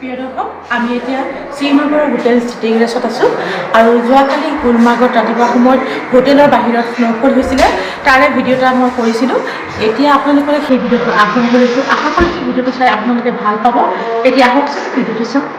প্ৰিয় দৰ্শক, আমি এতিয়া শ্ৰীনগৰৰ হোটেল চিটিং ৰেষ্টত আছোঁ আৰু যোৱাকালি গুলমাৰ্গত ৰাতিপুৱা সময়ত হোটেলৰ বাহিৰত স্ন'ফল হৈছিলে, তাৰে ভিডিঅ' এটা মই কৰিছিলোঁ। এতিয়া আপোনালোকে সেই ভিডিঅ'টো আগবঢ়াব লৈছোঁ। আশা কৰিছোঁ ভিডিঅ'টো চাই আপোনালোকে ভাল পাব। এতিয়া আহকচোন ভিডিঅ'টো চাওক।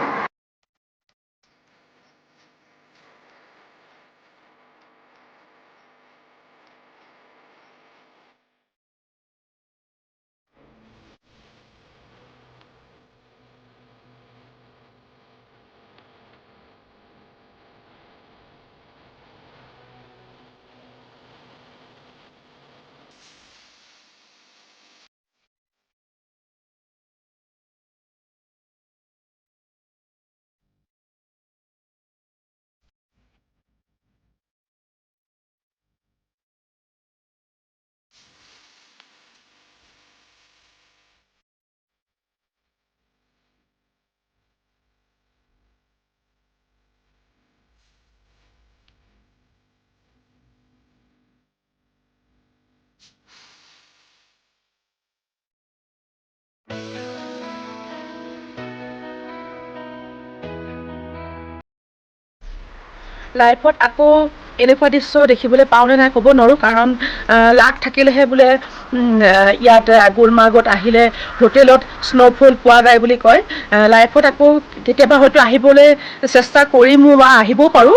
লাইফত আকৌ এনেকুৱা দৃশ্য দেখিবলৈ পাওঁনে নাই ক'ব নোৱাৰোঁ, কাৰণ লাক থাকিলেহে বোলে ইয়াত গুলমাৰ্গত আহিলে হোটেলত স্ন'ফল পোৱা যায় বুলি কয়। লাইফত আকৌ কেতিয়াবা হয়তো আহিবলৈ চেষ্টা কৰিম বা আহিবও পাৰোঁ,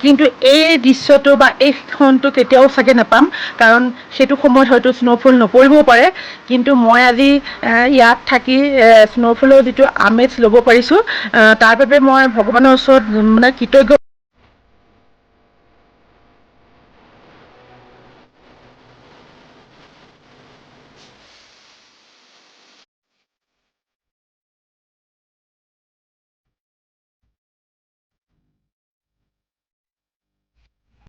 কিন্তু এই দৃশ্যটো বা এই ক্ষণটো কেতিয়াও চাগে নাপাম, কাৰণ সেইটো সময়ত হয়তো স্ন'ফল নপৰিবও পাৰে। কিন্তু মই আজি ইয়াত থাকি স্ন'ফলৰ যিটো আমেজ ল'ব পাৰিছোঁ, তাৰ বাবে মই ভগৱানৰ ওচৰত মানে কৃতজ্ঞ।